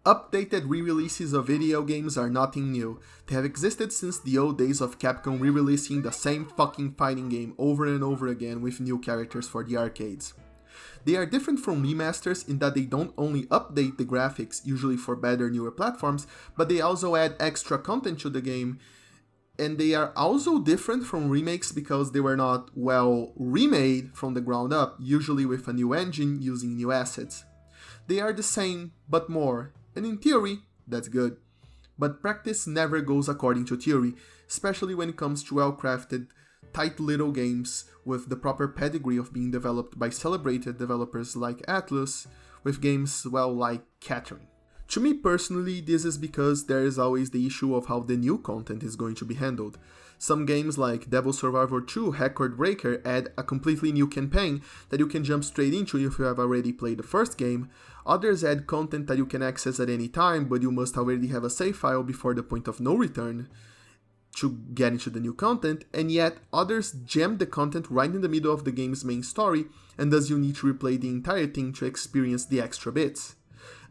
Updated re-releases of video games are nothing new. They have existed since the old days of Capcom re-releasing the same fucking fighting game over and over again with new characters for the arcades. They are different from remasters in that they don't only update the graphics, usually for better newer platforms, but they also add extra content to the game. And they are also different from remakes because they were not, well, remade from the ground up, usually with a new engine using new assets. They are the same, but more. And in theory, that's good. But practice never goes according to theory, especially when it comes to well-crafted, tight little games with the proper pedigree of being developed by celebrated developers like Atlus, with games, well, like Catherine. To me personally, this is because there is always the issue of how the new content is going to be handled. Some games like Devil Survivor 2 Record Breaker add a completely new campaign that you can jump straight into if you have already played the first game. Others add content that you can access at any time, but you must already have a save file before the point of no return to get into the new content, and yet others jam the content right in the middle of the game's main story, and thus you need to replay the entire thing to experience the extra bits.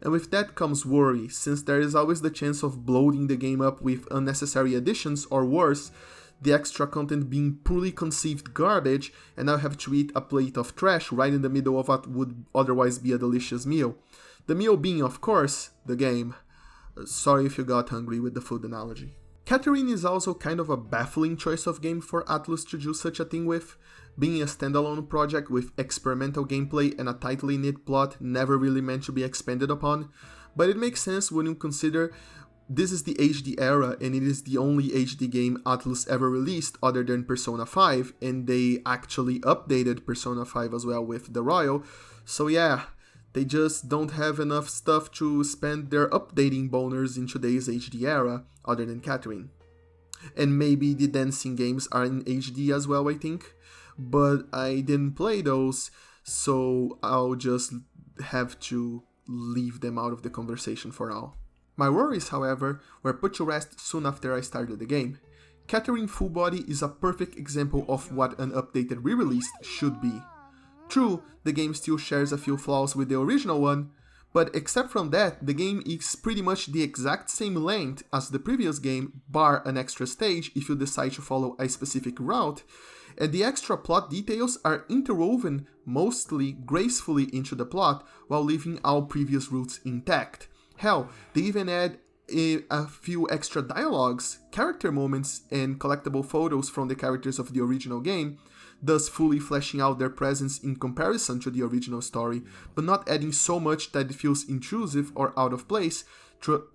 And with that comes worry, since there is always the chance of bloating the game up with unnecessary additions, or worse, the extra content being poorly conceived garbage, and I have to eat a plate of trash right in the middle of what would otherwise be a delicious meal. The meal being, of course, the game. Sorry if you got hungry with the food analogy. Catherine is also kind of a baffling choice of game for Atlus to do such a thing with. Being a standalone project with experimental gameplay and a tightly knit plot never really meant to be expanded upon, but it makes sense when you consider this is the HD era and it is the only HD game Atlus ever released other than Persona 5, and they actually updated Persona 5 as well with the Royal, so yeah, they just don't have enough stuff to spend their updating boners in today's HD era other than Catherine. And maybe the dancing games are in HD as well, I think. But I didn't play those, so I'll just have to leave them out of the conversation for now. My worries, however, were put to rest soon after I started the game. Catherine Full Body is a perfect example of what an updated re-release should be. True, the game still shares a few flaws with the original one, but except from that, the game is pretty much the exact same length as the previous game, bar an extra stage if you decide to follow a specific route, and the extra plot details are interwoven mostly gracefully into the plot while leaving all previous routes intact. Hell, they even add a few extra dialogues, character moments, and collectible photos from the characters of the original game, thus fully fleshing out their presence in comparison to the original story, but not adding so much that it feels intrusive or out of place,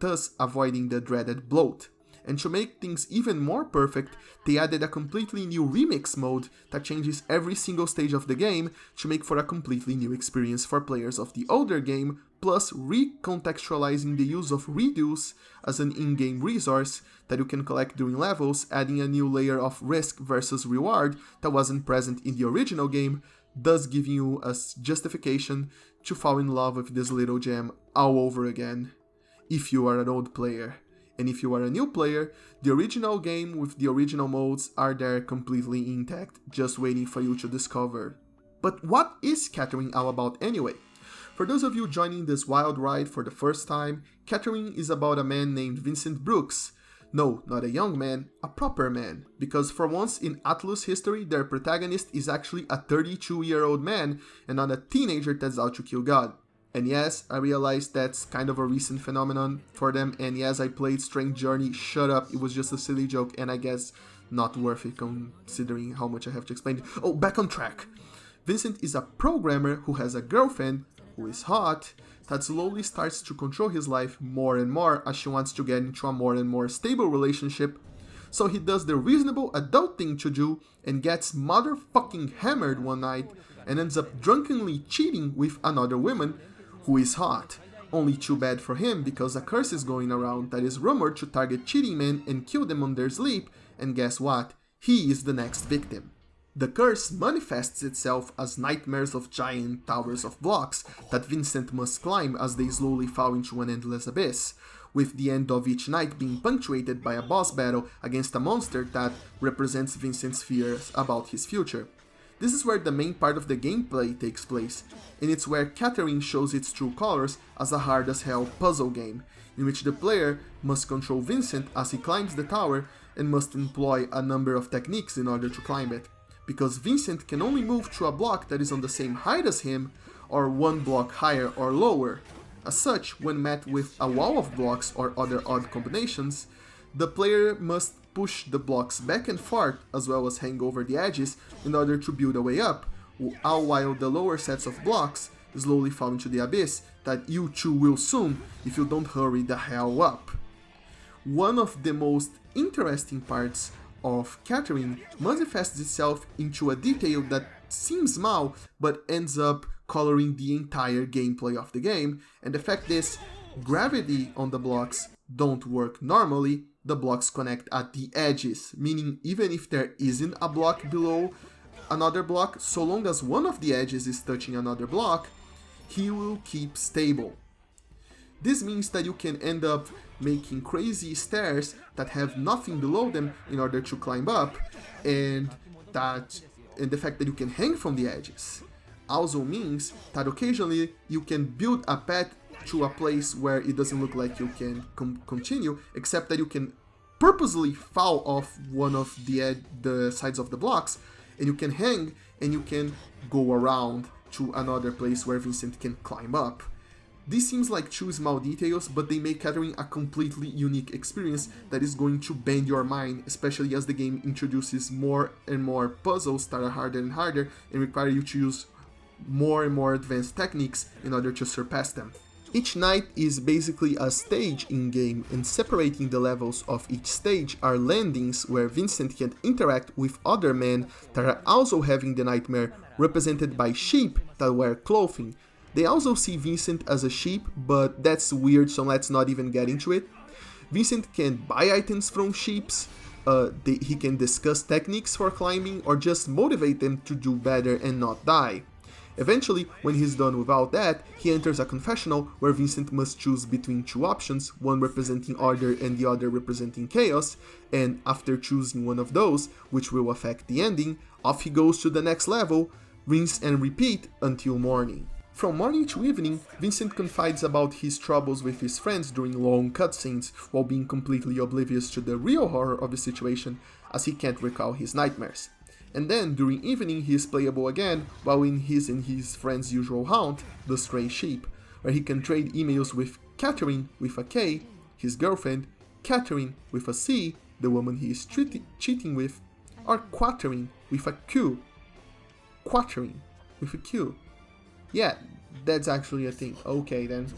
thus avoiding the dreaded bloat. And to make things even more perfect, they added a completely new remix mode that changes every single stage of the game to make for a completely new experience for players of the older game, plus recontextualizing the use of redos as an in-game resource that you can collect during levels, adding a new layer of risk versus reward that wasn't present in the original game, thus giving you a justification to fall in love with this little gem all over again, if you are an old player. And if you are a new player, the original game with the original modes are there completely intact, just waiting for you to discover. But what is Catherine all about anyway? For those of you joining this wild ride for the first time, Catherine is about a man named Vincent Brooks. No, not a young man, a proper man, because for once in Atlus history, their protagonist is actually a 32-year-old man and not a teenager that's out to kill God. And yes, I realize that's kind of a recent phenomenon for them, and yes, I played Strange Journey, shut up, it was just a silly joke, and I guess not worth it considering how much I have to explain. Oh, back on track. Vincent is a programmer who has a girlfriend, who is hot, that slowly starts to control his life more and more as she wants to get into a more and more stable relationship, so he does the reasonable adult thing to do and gets motherfucking hammered one night and ends up drunkenly cheating with another woman who is hot. Only too bad for him because a curse is going around that is rumored to target cheating men and kill them on their sleep, and guess what? He is the next victim. The curse manifests itself as nightmares of giant towers of blocks that Vincent must climb as they slowly fall into an endless abyss, with the end of each night being punctuated by a boss battle against a monster that represents Vincent's fears about his future. This is where the main part of the gameplay takes place, and it's where Catherine shows its true colors as a hard as hell puzzle game, in which the player must control Vincent as he climbs the tower and must employ a number of techniques in order to climb it, because Vincent can only move to a block that is on the same height as him or one block higher or lower. As such, when met with a wall of blocks or other odd combinations, the player must push the blocks back and forth as well as hang over the edges in order to build a way up, all while the lower sets of blocks slowly fall into the abyss that you too will soon if you don't hurry the hell up. One of the most interesting parts of Catherine manifests itself into a detail that seems small but ends up coloring the entire gameplay of the game, and the fact is, gravity on the blocks don't work normally. The blocks connect at the edges, meaning even if there isn't a block below another block, so long as one of the edges is touching another block, he will keep stable. This means that you can end up making crazy stairs that have nothing below them in order to climb up, and the fact that you can hang from the edges also means that occasionally you can build a path to a place where it doesn't look like you can continue, except that you can purposely fall off one of the sides of the blocks, and you can hang and you can go around to another place where Vincent can climb up. These seems like two small details, but they make Catherine a completely unique experience that is going to bend your mind, especially as the game introduces more and more puzzles that are harder and harder and require you to use more and more advanced techniques in order to surpass them. Each night is basically a stage in-game, and separating the levels of each stage are landings where Vincent can interact with other men that are also having the nightmare, represented by sheep that wear clothing. They also see Vincent as a sheep, but that's weird, so let's not even get into it. Vincent can buy items from sheeps, he can discuss techniques for climbing or just motivate them to do better and not die. Eventually, when he's done with all that, he enters a confessional where Vincent must choose between two options, one representing order and the other representing chaos, and after choosing one of those, which will affect the ending, off he goes to the next level, rinse and repeat until morning. From morning to evening, Vincent confides about his troubles with his friends during long cutscenes, while being completely oblivious to the real horror of the situation, as he can't recall his nightmares. And then, during evening, he is playable again, while in his and his friend's usual haunt, the Stray Sheep, where he can trade emails with Catherine with a K, his girlfriend, Catherine with a C, the woman he is cheating with, or Quaterine with a Q. Quaterine with a Q. Yeah, that's actually a thing. Okay then.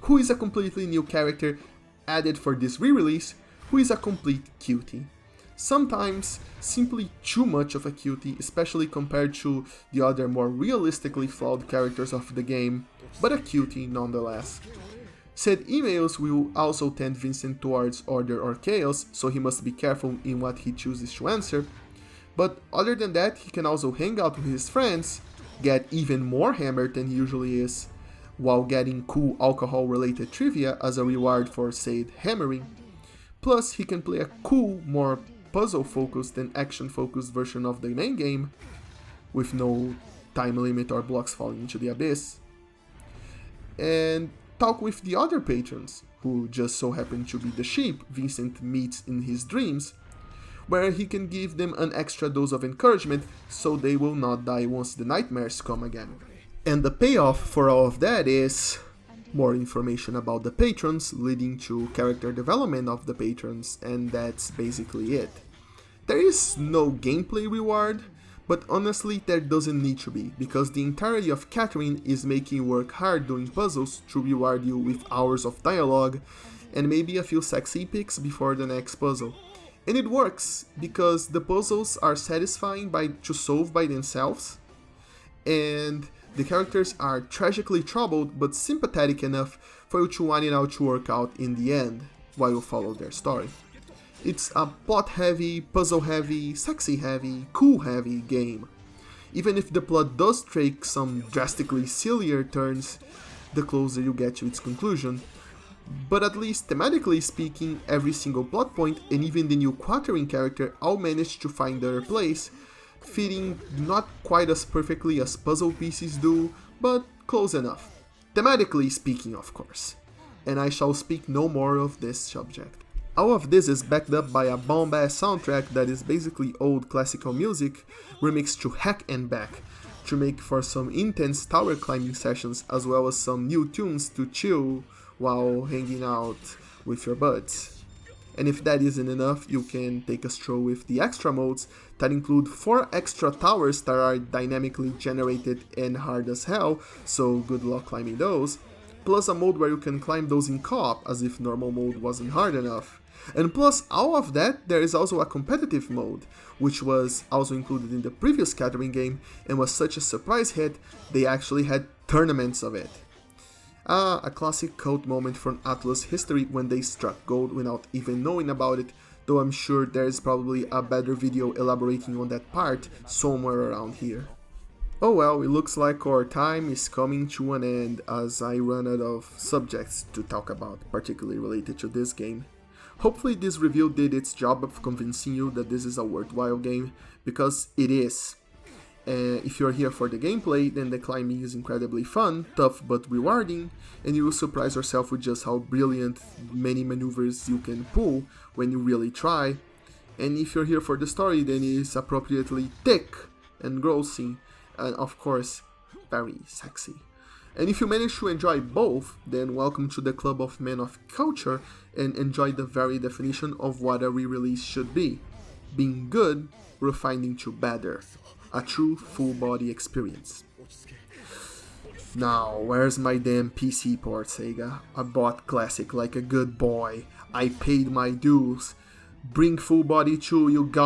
Who is a completely new character added for this re-release, who is a complete cutie. Sometimes simply too much of a cutie, especially compared to the other more realistically flawed characters of the game, but a cutie nonetheless. Said emails will also tend Vincent towards order or chaos, so he must be careful in what he chooses to answer, but other than that, he can also hang out with his friends, get even more hammered than he usually is, while getting cool alcohol-related trivia as a reward for said hammering. Plus, he can play a cool, more puzzle-focused and action-focused version of the main game, with no time limit or blocks falling into the abyss, and talk with the other patrons, who just so happen to be the sheep Vincent meets in his dreams, where he can give them an extra dose of encouragement so they will not die once the nightmares come again. And the payoff for all of that is more information about the patrons, leading to character development of the patrons, and that's basically it. There is no gameplay reward, but honestly there doesn't need to be, because the entirety of Catherine is making you work hard doing puzzles to reward you with hours of dialogue and maybe a few sexy pics before the next puzzle. And it works, because the puzzles are satisfying to solve by themselves, and the characters are tragically troubled but sympathetic enough for you to want it out to work out in the end, while you follow their story. It's a plot-heavy, puzzle-heavy, sexy-heavy, cool-heavy game. Even if the plot does take some drastically sillier turns the closer you get to its conclusion, but at least thematically speaking, every single plot point and even the new Quaterine character all manage to find their place fitting not quite as perfectly as puzzle pieces do, but close enough. Thematically speaking, of course. And I shall speak no more of this subject. All of this is backed up by a bomb-ass soundtrack that is basically old classical music remixed to heck and back, to make for some intense tower climbing sessions as well as some new tunes to chill while hanging out with your buds. And if that isn't enough, you can take a stroll with the extra modes that include 4 extra towers that are dynamically generated and hard as hell, so good luck climbing those, plus a mode where you can climb those in co-op as if normal mode wasn't hard enough. And plus all of that, there is also a competitive mode, which was also included in the previous Catherine game and was such a surprise hit, they actually had tournaments of it. A classic cult moment from Atlus history when they struck gold without even knowing about it, though I'm sure there is probably a better video elaborating on that part somewhere around here. Oh well, it looks like our time is coming to an end as I run out of subjects to talk about, particularly related to this game. Hopefully this review did its job of convincing you that this is a worthwhile game, because it is. If you're here for the gameplay, then the climbing is incredibly fun, tough but rewarding, and you will surprise yourself with just how brilliant many maneuvers you can pull when you really try. And if you're here for the story, then it is appropriately thick and grossing, and of course, very sexy. And if you manage to enjoy both, then welcome to the club of men of culture and enjoy the very definition of what a re-release should be. Being good, refining to better. A true full-body experience. Now, where's my damn PC port, Sega? I bought Classic like a good boy. I paid my dues. Bring full body 2, you got